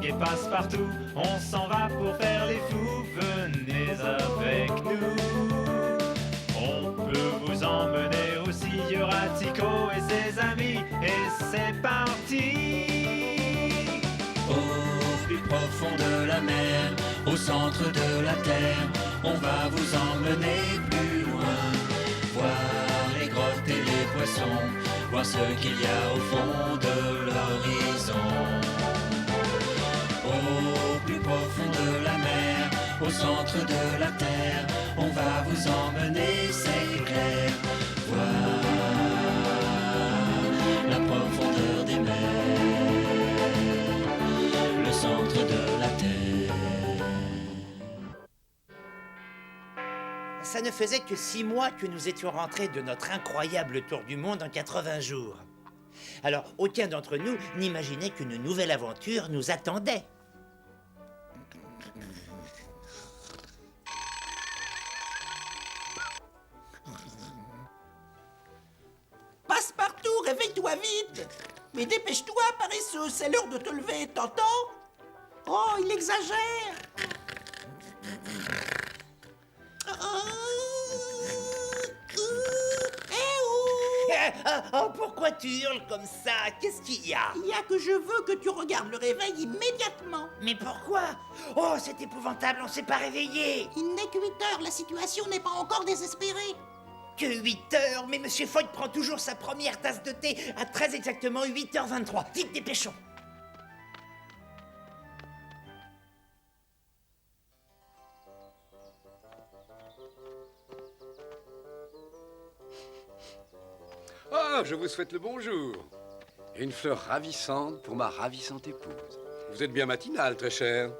et Passepartout, on s'en va pour faire les fous, venez avec nous. On peut vous emmener aussi, il y aura Tico et ses amis, et c'est parti. Au plus profond de la mer, au centre de la terre, on va vous emmener plus loin. Voir les grottes et les poissons, voir ce qu'il y a au fond de l'horizon. Au plus profond de la mer, au centre de la terre, on va vous emmener, c'est clair. Voir la profondeur des mers, le centre de la terre. Ça ne faisait que 6 mois que nous étions rentrés de notre incroyable tour du monde en 80 jours. Alors, aucun d'entre nous n'imaginait qu'une nouvelle aventure nous attendait. Passepartout, réveille-toi vite! Mais dépêche-toi, paresseux, c'est l'heure de te lever, t'entends? Oh, il exagère! Oh, pourquoi tu hurles comme ça? Qu'est-ce qu'il y a? Il y a que je veux que tu regardes le réveil immédiatement. Mais pourquoi? Oh, c'est épouvantable, on s'est pas réveillé. Il n'est que 8 heures, la situation n'est pas encore désespérée. Que 8 heures? Mais Monsieur Fogg prend toujours sa première tasse de thé à très exactement 8h23. Vite, dépêchons. Ah, je vous souhaite le bonjour. Et une fleur ravissante pour ma ravissante épouse. Vous êtes bien matinale, très chère.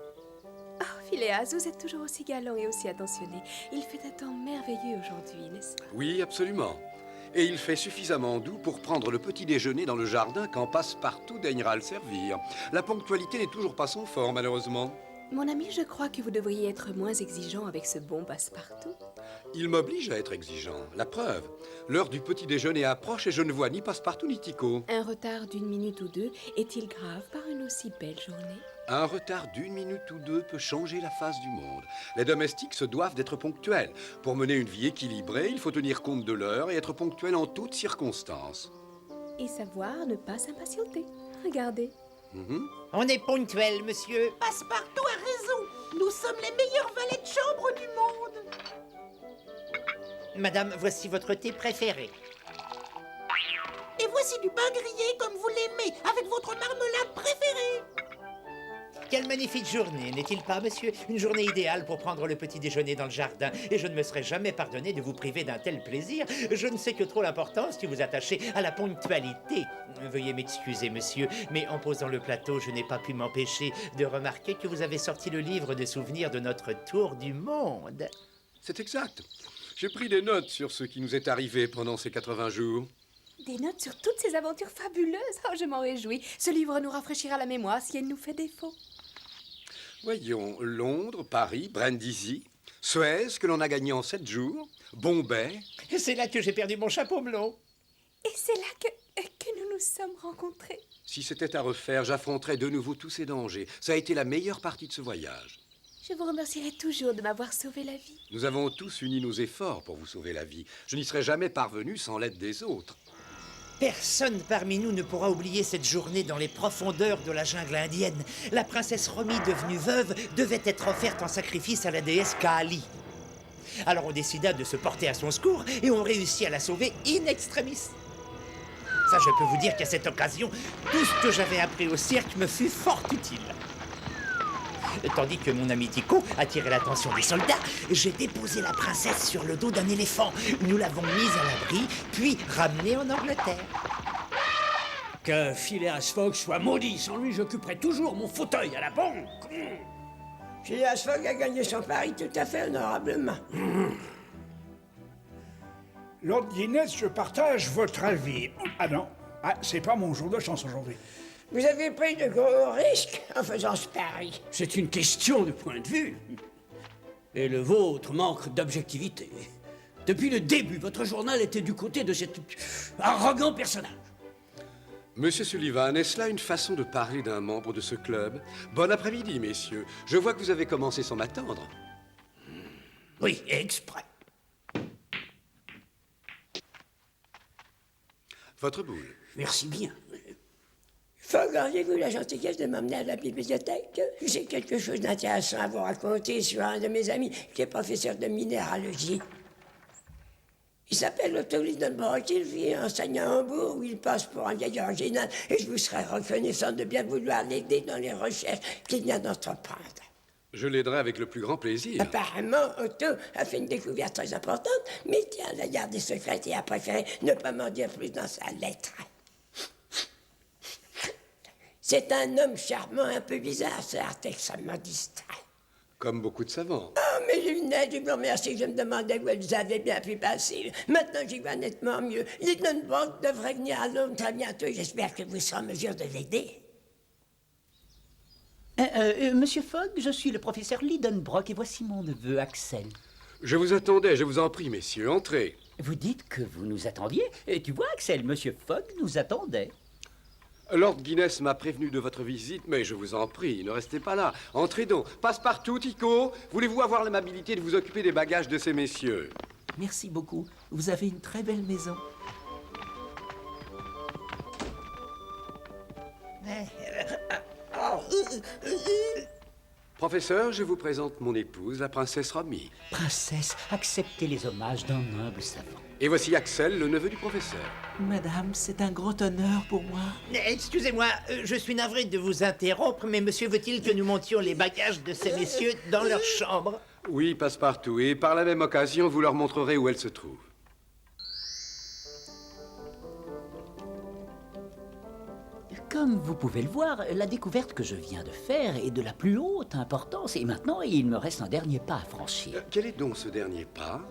Oh, Phileas, vous êtes toujours aussi galant et aussi attentionné. Il fait un temps merveilleux aujourd'hui, n'est-ce pas? Oui, absolument. Et il fait suffisamment doux pour prendre le petit déjeuner dans le jardin quand Passepartout daignera le servir. La ponctualité n'est toujours pas son fort, malheureusement. Mon ami, je crois que vous devriez être moins exigeant avec ce bon Passepartout. Il m'oblige à être exigeant. La preuve, l'heure du petit déjeuner approche et je ne vois ni Passepartout ni Tico. Un retard d'1 minute ou deux est-il grave par une aussi belle journée? Un retard d'1 minute ou deux peut changer la face du monde. Les domestiques se doivent d'être ponctuels. Pour mener une vie équilibrée, il faut tenir compte de l'heure et être ponctuel en toutes circonstances. Et savoir ne pas s'impatienter. Regardez. On est ponctuel, monsieur. Passepartout a raison. Nous sommes les meilleurs valets de chambre du monde. Madame, voici votre thé préféré. Et voici du pain grillé comme vous l'aimez, avec votre marmelade préférée. Quelle magnifique journée, n'est-il pas, monsieur? Une journée idéale pour prendre le petit déjeuner dans le jardin. Et je ne me serais jamais pardonné de vous priver d'un tel plaisir. Je ne sais que trop l'importance que vous attachez à la ponctualité. Veuillez m'excuser, monsieur, mais en posant le plateau, je n'ai pas pu m'empêcher de remarquer que vous avez sorti le livre de souvenirs de notre tour du monde. C'est exact. J'ai pris des notes sur ce qui nous est arrivé pendant ces 80 jours. Des notes sur toutes ces aventures fabuleuses. Oh, je m'en réjouis. Ce livre nous rafraîchira la mémoire si elle nous fait défaut. Voyons, Londres, Paris, Brindisi, Suez, que l'on a gagné en 7 jours, Bombay. C'est là que j'ai perdu mon chapeau melon. Et c'est là que nous nous sommes rencontrés. Si c'était à refaire, j'affronterais de nouveau tous ces dangers. Ça a été la meilleure partie de ce voyage. Je vous remercierai toujours de m'avoir sauvé la vie. Nous avons tous uni nos efforts pour vous sauver la vie. Je n'y serais jamais parvenu sans l'aide des autres. Personne parmi nous ne pourra oublier cette journée dans les profondeurs de la jungle indienne. La princesse Romy, devenue veuve, devait être offerte en sacrifice à la déesse Kali. Alors on décida de se porter à son secours et on réussit à la sauver in extremis. Ça, je peux vous dire qu'à cette occasion, tout ce que j'avais appris au cirque me fut fort utile. Tandis que mon ami Tico attirait l'attention des soldats, j'ai déposé la princesse sur le dos d'un éléphant. Nous l'avons mise à l'abri, puis ramenée en Angleterre. Que Phileas Fogg soit maudit. Sans lui, j'occuperai toujours mon fauteuil à la banque. Phileas Fogg a gagné son pari tout à fait honorablement. Lord Guinness, je partage votre avis. Ah non, c'est pas mon jour de chance aujourd'hui. Vous avez pris de gros risques en faisant ce pari. C'est une question de point de vue. Et le vôtre manque d'objectivité. Depuis le début, votre journal était du côté de cet arrogant personnage. Monsieur Sullivan, est-ce là une façon de parler d'un membre de ce club? Bon après-midi, messieurs. Je vois que vous avez commencé sans m'attendre. Oui, exprès. Votre boule. Merci bien. Fogg, auriez-vous la gentillesse de m'emmener à la bibliothèque? J'ai quelque chose d'intéressant à vous raconter sur un de mes amis qui est professeur de minéralogie. Il s'appelle Otto Lidenbrock, il vit enseigne à Hambourg, où il passe pour un vieil original, et je vous serais reconnaissant de bien vouloir l'aider dans les recherches qu'il vient d'entreprendre. Je l'aiderai avec le plus grand plaisir. Apparemment, Otto a fait une découverte très importante, mais tient à la garder secrète et a préféré ne pas m'en dire plus dans sa lettre. C'est un homme charmant, un peu bizarre, certes, et ça me distrait. Comme beaucoup de savants. Oh, mes lunettes, je vous remercie, je me demandais où elles avaient bien pu passer. Maintenant, j'y vois nettement mieux. Lidenbrock devrait venir à Londres très bientôt, j'espère que vous serez en mesure de l'aider. Monsieur Fogg, je suis le professeur Lidenbrock et voici mon neveu Axel. Je vous attendais, je vous en prie, messieurs, entrez. Vous dites que vous nous attendiez? Et tu vois, Axel, monsieur Fogg nous attendait. Lord Guinness m'a prévenu de votre visite, mais je vous en prie, ne restez pas là. Entrez donc. Passe-partout, Tico. Voulez-vous avoir l'amabilité de vous occuper des bagages de ces messieurs? Merci beaucoup. Vous avez une très belle maison. Professeur, je vous présente mon épouse, la princesse Romy. Princesse, acceptez les hommages d'un humble savant. Et voici Axel, le neveu du professeur. Madame, c'est un grand honneur pour moi. Excusez-moi, je suis navré de vous interrompre, mais monsieur veut-il que nous montions les bagages de ces messieurs dans leur chambre? Oui, passe-partout. Et par la même occasion, vous leur montrerez où elle se trouve. Comme vous pouvez le voir, la découverte que je viens de faire est de la plus haute importance. Et maintenant, il me reste un dernier pas à franchir. Quel est donc ce dernier pas?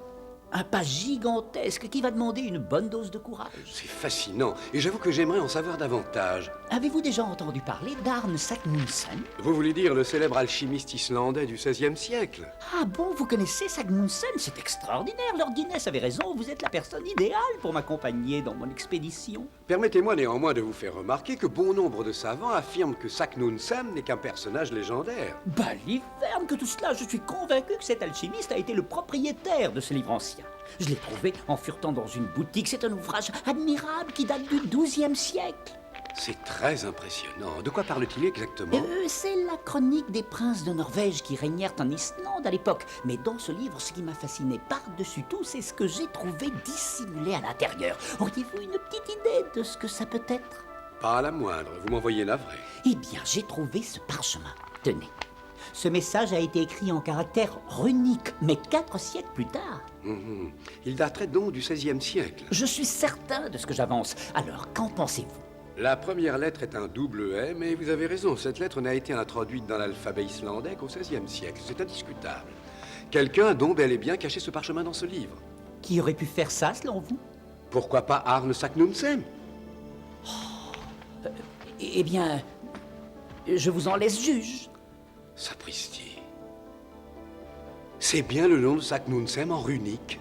Un pas gigantesque qui va demander une bonne dose de courage. C'est fascinant, et j'avoue que j'aimerais en savoir davantage. Avez-vous déjà entendu parler d'Arne Sagmundsen? Vous voulez dire le célèbre alchimiste islandais du XVIe siècle? Ah bon, vous connaissez Sagmundsen? C'est extraordinaire, Lord Guinness avait raison, vous êtes la personne idéale pour m'accompagner dans mon expédition. Permettez-moi néanmoins de vous faire remarquer que bon nombre de savants affirment que Saknussemm n'est qu'un personnage légendaire. Baliverne que tout cela, je suis convaincu que cet alchimiste a été le propriétaire de ce livre ancien. Je l'ai trouvé en furetant dans une boutique. C'est un ouvrage admirable qui date du XIIe siècle. C'est très impressionnant. De quoi parle-t-il exactement? C'est la chronique des princes de Norvège qui régnèrent en Islande à l'époque. Mais dans ce livre, ce qui m'a fasciné par-dessus tout, c'est ce que j'ai trouvé dissimulé à l'intérieur. Auriez-vous une petite idée de ce que ça peut être? Pas à la moindre. Vous m'envoyez navré. Eh bien, j'ai trouvé ce parchemin. Tenez. Ce message a été écrit en caractères runiques, mais 4 siècles plus tard. Il daterait donc du XVIe siècle. Je suis certain de ce que j'avance. Alors, qu'en pensez-vous? La première lettre est un double M, et vous avez raison, cette lettre n'a été introduite dans l'alphabet islandais qu'au XVIe siècle. C'est indiscutable. Quelqu'un a donc bel et bien caché ce parchemin dans ce livre. Qui aurait pu faire ça, selon vous? Pourquoi pas Arne Saknussemm? Eh bien, je vous en laisse juge. Sapristi. C'est bien le nom de Saknussemm en runique?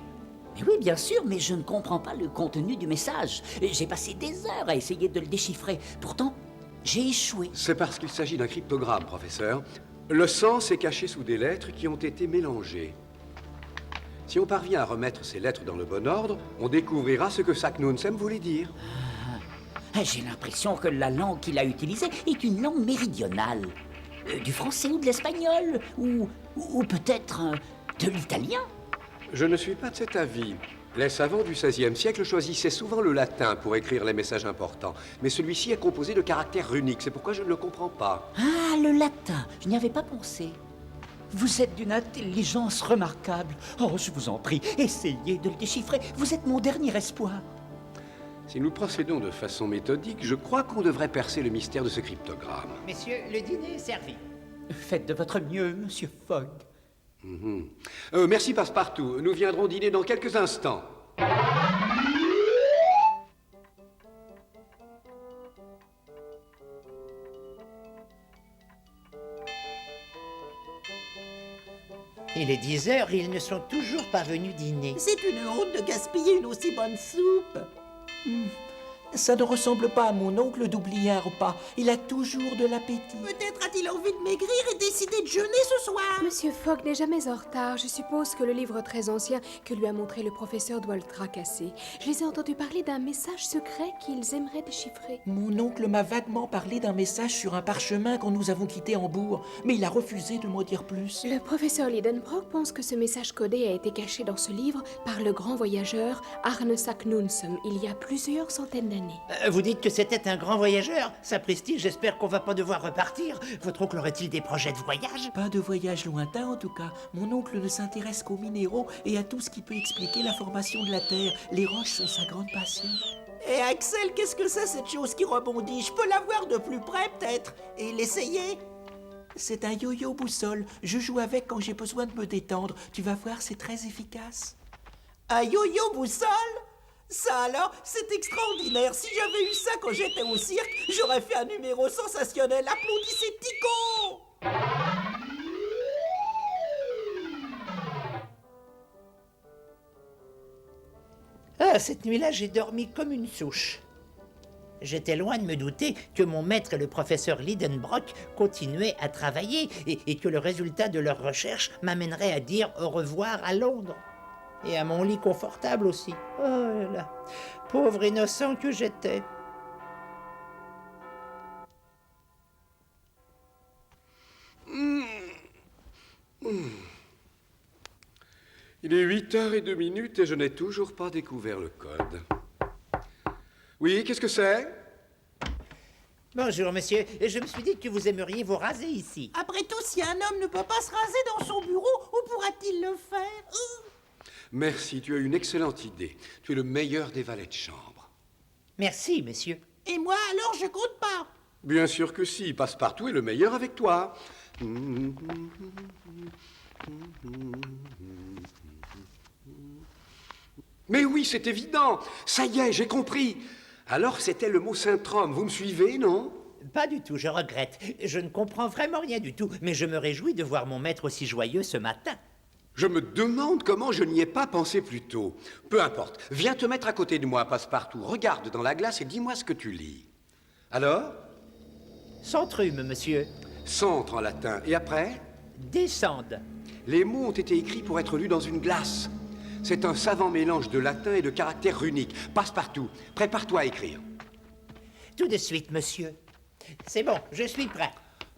Mais oui, bien sûr, mais je ne comprends pas le contenu du message. J'ai passé des heures à essayer de le déchiffrer. Pourtant, j'ai échoué. C'est parce qu'il s'agit d'un cryptogramme, professeur. Le sens est caché sous des lettres qui ont été mélangées. Si on parvient à remettre ces lettres dans le bon ordre, on découvrira ce que Saknussemm voulait dire. J'ai l'impression que la langue qu'il a utilisée est une langue méridionale. Du français ou de l'espagnol, ou peut-être de l'italien. Je ne suis pas de cet avis. Les savants du XVIe siècle choisissaient souvent le latin pour écrire les messages importants. Mais celui-ci est composé de caractères runiques, c'est pourquoi je ne le comprends pas. Ah, le latin, je n'y avais pas pensé. Vous êtes d'une intelligence remarquable. Oh, je vous en prie, essayez de le déchiffrer. Vous êtes mon dernier espoir. Si nous procédons de façon méthodique, je crois qu'on devrait percer le mystère de ce cryptogramme. Messieurs, le dîner est servi. Faites de votre mieux, monsieur Fogg. Merci Passepartout. Nous viendrons dîner dans quelques instants. Il est 10 heures et ils ne sont toujours pas venus dîner. C'est une honte de gaspiller une aussi bonne soupe. Ça ne ressemble pas à mon oncle d'oublier un repas. Il a toujours de l'appétit. Peut-être a-t-il envie de maigrir et décider de jeûner ce soir. Monsieur Fogg n'est jamais en retard. Je suppose que le livre très ancien que lui a montré le professeur doit le tracasser. Je les ai entendus parler d'un message secret qu'ils aimeraient déchiffrer. Mon oncle m'a vaguement parlé d'un message sur un parchemin quand nous avons quitté Hambourg, mais il a refusé de m'en dire plus. Le professeur Lidenbrock pense que ce message codé a été caché dans ce livre par le grand voyageur Arne Saknussemm il y a plusieurs centaines d'années. Vous dites que c'était un grand voyageur? Sapristi, j'espère qu'on va pas devoir repartir. Votre oncle aurait-il des projets de voyage? Pas de voyage lointain en tout cas. Mon oncle ne s'intéresse qu'aux minéraux et à tout ce qui peut expliquer la formation de la Terre. Les roches sont sa grande passion. Et Axel, qu'est-ce que c'est cette chose qui rebondit? Je peux la voir de plus près peut-être et l'essayer? C'est un yo-yo boussole. Je joue avec quand j'ai besoin de me détendre. Tu vas voir, c'est très efficace. Un yo-yo boussole? Ça alors, c'est extraordinaire. Si j'avais eu ça quand j'étais au cirque, j'aurais fait un numéro sensationnel. Applaudissez Tico! Ah, cette nuit-là, j'ai dormi comme une souche. J'étais loin de me douter que mon maître et le professeur Lidenbrock continuaient à travailler et que le résultat de leurs recherches m'amènerait à dire au revoir à Londres. Et à mon lit confortable aussi. Oh là là, pauvre innocent que j'étais. Il est 8h02 et je n'ai toujours pas découvert le code. Oui, qu'est-ce que c'est? Bonjour, monsieur. Je me suis dit que vous aimeriez vous raser ici. Après tout, si un homme ne peut pas se raser dans son bureau, où pourra-t-il le faire? Merci, tu as une excellente idée. Tu es le meilleur des valets de chambre. Merci, monsieur. Et moi, alors, je compte pas. Bien sûr que si, Passepartout est le meilleur avec toi. Mais oui, c'est évident. Ça y est, j'ai compris. Alors, c'était le mot syndrome. Vous me suivez, non? Pas du tout, je regrette. Je ne comprends vraiment rien du tout, mais je me réjouis de voir mon maître aussi joyeux ce matin. Je me demande comment je n'y ai pas pensé plus tôt. Peu importe. Viens te mettre à côté de moi, Passepartout. Regarde dans la glace et dis-moi ce que tu lis. Alors? Centrume, monsieur. Centre en latin. Et après? Descende. Les mots ont été écrits pour être lus dans une glace. C'est un savant mélange de latin et de caractères runiques. Passepartout, prépare-toi à écrire. Tout de suite, monsieur. C'est bon, je suis prêt.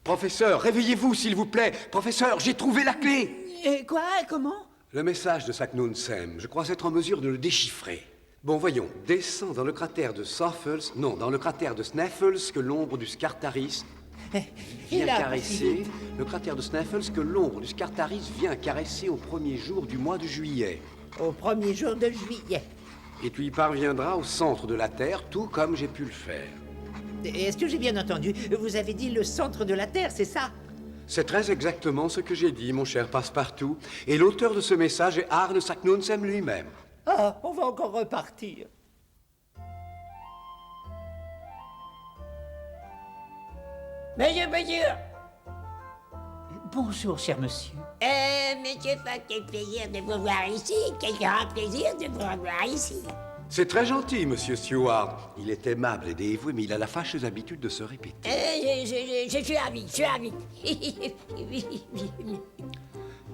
Professeur, réveillez-vous, s'il vous plaît. Professeur, j'ai trouvé la clé. Quoi? Comment? Le message de Saknussemm, je crois être en mesure de le déchiffrer. Bon, voyons. Descends dans le cratère de Snaffles, non, dans le cratère de Snaffles que l'ombre du Scartaris vient caresser. Le cratère de Snaffles que l'ombre du Scartaris vient caresser au premier jour du mois de juillet. Au premier jour de juillet. Et tu y parviendras au centre de la Terre, tout comme j'ai pu le faire. Est-ce que j'ai bien entendu? Vous avez dit le centre de la Terre, c'est ça? C'est très exactement ce que j'ai dit, mon cher Passepartout. Et l'auteur de ce message est Arne Saknussemm lui-même. Ah, on va encore repartir. Bonjour. Bonjour, cher monsieur. Monsieur Fogg, quel plaisir de vous voir ici. Quel grand plaisir de vous revoir ici. C'est très gentil, monsieur Stewart. Il est aimable et dévoué, mais il a la fâcheuse habitude de se répéter. Je suis ravi.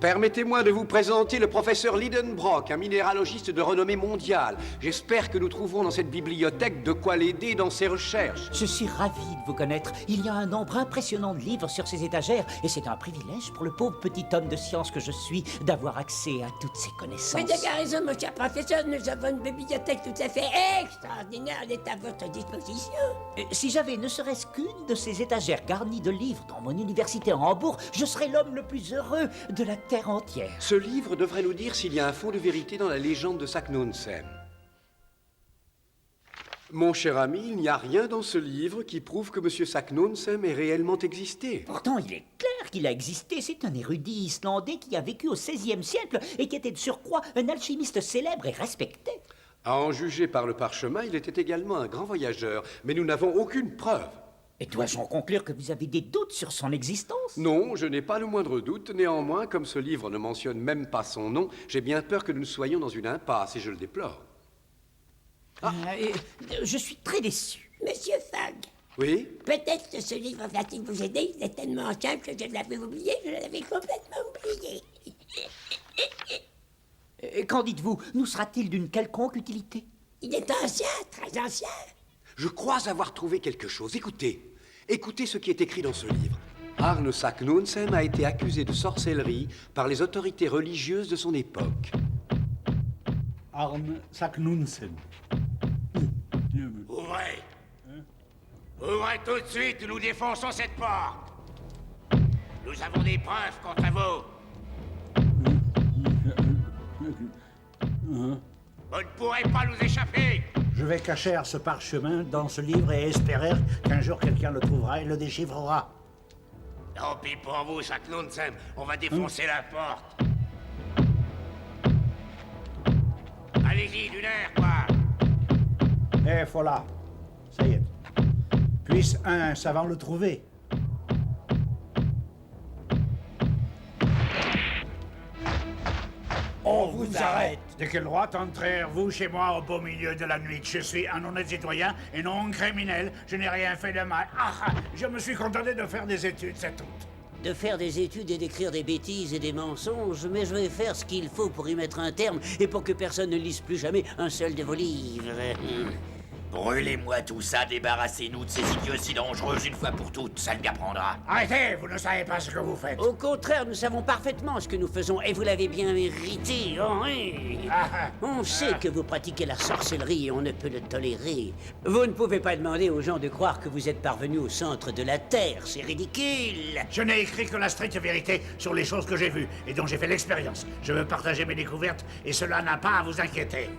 Permettez-moi de vous présenter le professeur Lidenbrock, un minéralogiste de renommée mondiale. J'espère que nous trouverons dans cette bibliothèque de quoi l'aider dans ses recherches. Je suis ravi de vous connaître. Il y a un nombre impressionnant de livres sur ces étagères et c'est un privilège pour le pauvre petit homme de science que je suis d'avoir accès à toutes ces connaissances. Vous avez raison, mon cher professeur. Nous avons une bibliothèque tout à fait extraordinaire. Elle est à votre disposition. Si j'avais ne serait-ce qu'une de ces étagères garnies de livres dans mon université à Hambourg, je serais l'homme le plus heureux de la terre entière. Ce livre devrait nous dire s'il y a un fond de vérité dans la légende de Saknussemm. Mon cher ami, il n'y a rien dans ce livre qui prouve que M. Saknussemm ait réellement existé. Pourtant, il est clair qu'il a existé. C'est un érudit islandais qui a vécu au XVIe siècle et qui était de surcroît un alchimiste célèbre et respecté. À en juger par le parchemin, il était également un grand voyageur, mais nous n'avons aucune preuve. Et dois-je en conclure que vous avez des doutes sur son existence? Non, je n'ai pas le moindre doute. Néanmoins, comme ce livre ne mentionne même pas son nom, j'ai bien peur que nous soyons dans une impasse et je le déplore. Je suis très déçu. Monsieur Fogg, Oui? peut-être que ce livre va-t-il vous aider. Il est tellement simple que je l'avais oublié. Je l'avais complètement oublié. Qu'en dites-vous? Nous sera-t-il d'une quelconque utilité? Il est ancien, très ancien. Je crois avoir trouvé quelque chose. Écoutez. Écoutez ce qui est écrit dans ce livre. Arne Saknussemm a été accusé de sorcellerie par les autorités religieuses de son époque. Arne Saknussemm. Ouvrez! Ouvrez tout de suite ou nous défonçons cette porte! Nous avons des preuves contre vous! Vous ne pourrez pas nous échapper! Je vais cacher ce parchemin dans ce livre et espérer qu'un jour quelqu'un le trouvera et le déchiffrera. Tant pis pour vous, Saknussemm, on va défoncer la porte. Allez-y, d'une heure, quoi! Et voilà. Ça y est. Puisse un savant le trouver. On vous arrête. De quel droit entrez-vous chez moi au beau milieu de la nuit? Je suis un honnête citoyen et non un criminel. Je n'ai rien fait de mal. Je me suis contenté de faire des études, c'est tout. De faire des études et d'écrire des bêtises et des mensonges, mais je vais faire ce qu'il faut pour y mettre un terme et pour que personne ne lise plus jamais un seul de vos livres. Brûlez-moi tout ça, débarrassez-nous de ces idiots si dangereux une fois pour toutes, ça lui apprendra. Arrêtez, vous ne savez pas ce que vous faites. Au contraire, nous savons parfaitement ce que nous faisons et vous l'avez bien mérité. Oh, oui. On sait que vous pratiquez la sorcellerie et on ne peut le tolérer. Vous ne pouvez pas demander aux gens de croire que vous êtes parvenus au centre de la Terre, c'est ridicule. Je n'ai écrit que la stricte vérité sur les choses que j'ai vues et dont j'ai fait l'expérience. Je veux partager mes découvertes et cela n'a pas à vous inquiéter.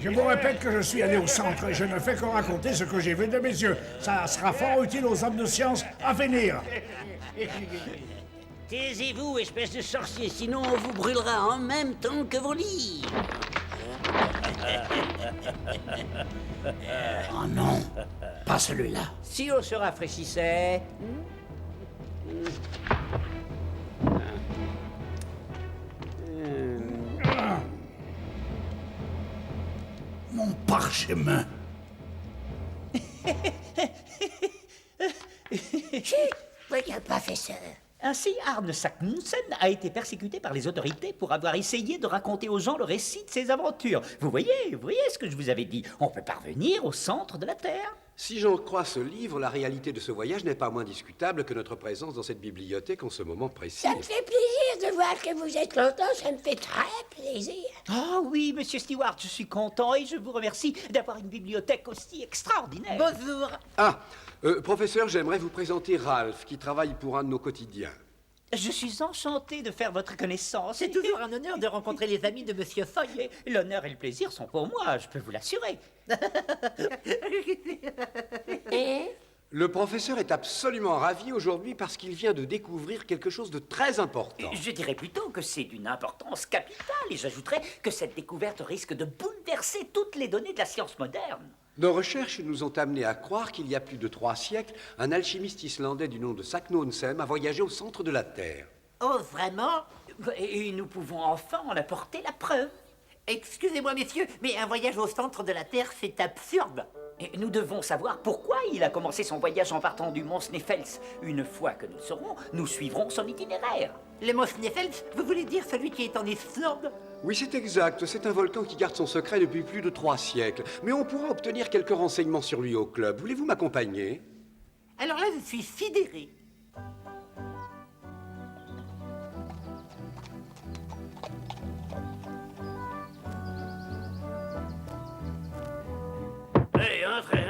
Je vous répète que je suis allé au centre et je ne fais que raconter ce que j'ai vu de mes yeux. Ça sera fort utile aux hommes de science à venir. Taisez-vous, espèce de sorcier, sinon on vous brûlera en même temps que vos livres. Oh non, pas celui-là. Si on se rafraîchissait... Mon parchemin. Chut, voyez le professeur. Ainsi, Arne Saknussemm a été persécuté par les autorités pour avoir essayé de raconter aux gens le récit de ses aventures. Vous voyez ce que je vous avais dit. On peut parvenir au centre de la Terre. Si j'en crois ce livre, la réalité de ce voyage n'est pas moins discutable que notre présence dans cette bibliothèque en ce moment précis. Ça me fait plaisir de voir que vous êtes content, ça me fait très plaisir. Ah oui, monsieur Stewart, je suis content et je vous remercie d'avoir une bibliothèque aussi extraordinaire. Bonjour. Professeur, j'aimerais vous présenter Ralph, qui travaille pour un de nos quotidiens. Je suis enchanté de faire votre connaissance. C'est toujours un honneur de rencontrer les amis de Monsieur Fogg. L'honneur et le plaisir sont pour moi, je peux vous l'assurer. Le professeur est absolument ravi aujourd'hui parce qu'il vient de découvrir quelque chose de très important. Je dirais plutôt que c'est d'une importance capitale et j'ajouterais que cette découverte risque de bouleverser toutes les données de la science moderne. Nos recherches nous ont amenés à croire qu'il y a plus de 3 siècles, un alchimiste islandais du nom de Saknussemm a voyagé au centre de la Terre. Oh, vraiment? Et nous pouvons enfin en apporter la preuve. Excusez-moi, messieurs, mais un voyage au centre de la Terre, c'est absurde. Et nous devons savoir pourquoi il a commencé son voyage en partant du mont Sneffels. Une fois que nous le saurons, nous suivrons son itinéraire. Le mont Sneffels, vous voulez dire celui qui est en Islande? Oui, c'est exact. C'est un volcan qui garde son secret depuis plus de 3 siècles. Mais on pourra obtenir quelques renseignements sur lui au club. Voulez-vous m'accompagner? Alors là, je suis sidéré. Hey, entrez.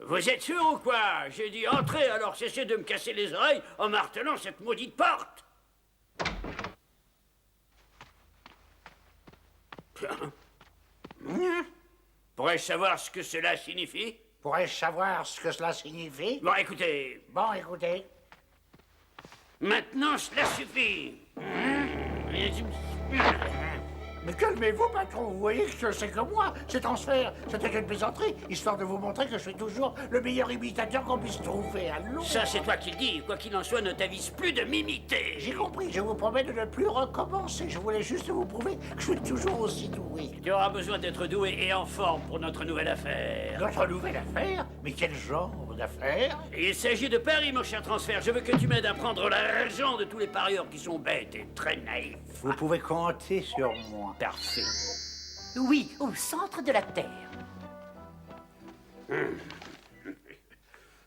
Vous êtes sûr ou quoi? J'ai dit entrez, alors cessez de me casser les oreilles en martelant cette maudite porte. Pourrais-je savoir ce que cela signifie? Pourrais-je savoir ce que cela signifie? Bon, écoutez. Maintenant, cela suffit. Mais calmez-vous, patron, vous voyez que c'est comme moi. Ces transferts, c'était une plaisanterie, histoire de vous montrer que je suis toujours le meilleur imitateur qu'on puisse trouver. Allons. Ça, c'est toi qui le dis. Quoi qu'il en soit, ne t'avise plus de m'imiter. J'ai compris, je vous promets de ne plus recommencer. Je voulais juste vous prouver que je suis toujours aussi doué. Tu auras besoin d'être doué et en forme pour notre nouvelle affaire. Notre nouvelle affaire? Mais quel genre d'affaire? Il s'agit de paris, mon cher transfert. Je veux que tu m'aides à prendre l'argent de tous les parieurs qui sont bêtes et très naïfs. Vous pouvez compter sur moi. Parfait. Oui, au centre de la Terre.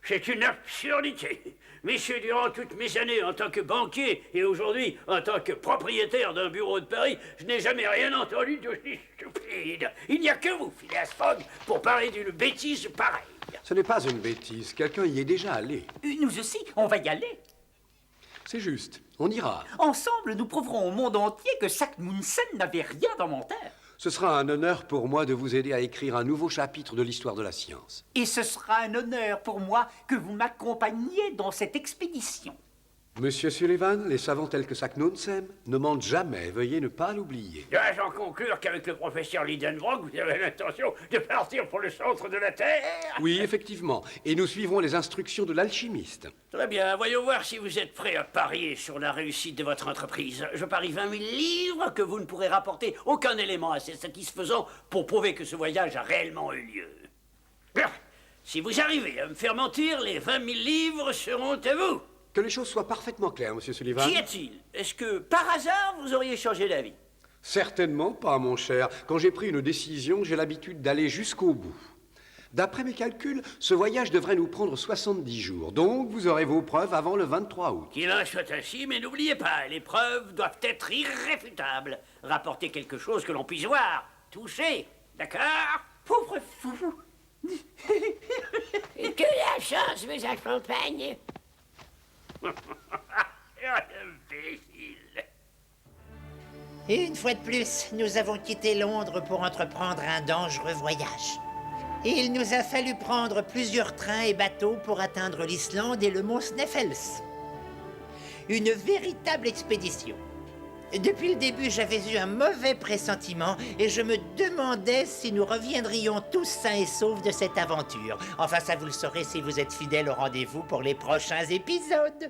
C'est une absurdité. Messieurs, durant toutes mes années en tant que banquier et aujourd'hui en tant que propriétaire d'un bureau de Paris, je n'ai jamais rien entendu d'aussi stupide. Il n'y a que vous, Phileas Fogg, pour parler d'une bêtise pareille. Ce n'est pas une bêtise. Quelqu'un y est déjà allé. Nous aussi, on va y aller. C'est juste. On ira. Ensemble, nous prouverons au monde entier que Saknunsen n'avait rien d'inventaire. Ce sera un honneur pour moi de vous aider à écrire un nouveau chapitre de l'histoire de la science. Et ce sera un honneur pour moi que vous m'accompagniez dans cette expédition. Monsieur Sullivan, les savants tels que Saknunsen ne mentent jamais. Veuillez ne pas l'oublier. Dois-je en conclure qu'avec le professeur Lidenbrock, vous avez l'intention de partir pour le centre de la Terre? Oui, effectivement. Et nous suivrons les instructions de l'alchimiste. Très bien, voyons voir si vous êtes prêt à parier sur la réussite de votre entreprise. Je parie 20 000 livres que vous ne pourrez rapporter aucun élément assez satisfaisant pour prouver que ce voyage a réellement eu lieu. Bien. Si vous arrivez à me faire mentir, les 20 000 livres seront à vous. Que les choses soient parfaitement claires, Monsieur Sullivan. Qu'y a-t-il? Est-ce que, par hasard, vous auriez changé d'avis? Certainement pas, mon cher. Quand j'ai pris une décision, j'ai l'habitude d'aller jusqu'au bout. D'après mes calculs, ce voyage devrait nous prendre 70 jours. Donc, vous aurez vos preuves avant le 23 août. Qu'il en soit ainsi, mais n'oubliez pas, les preuves doivent être irréfutables. Rapportez quelque chose que l'on puisse voir, toucher, d'accord? Pauvre fou. Et que la chance vous accompagne. Et une fois de plus, nous avons quitté Londres pour entreprendre un dangereux voyage. Et il nous a fallu prendre plusieurs trains et bateaux pour atteindre l'Islande et le mont Sneffels. Une véritable expédition. Depuis le début, j'avais eu un mauvais pressentiment et je me demandais si nous reviendrions tous sains et saufs de cette aventure. Enfin, ça vous le saurez si vous êtes fidèles au rendez-vous pour les prochains épisodes.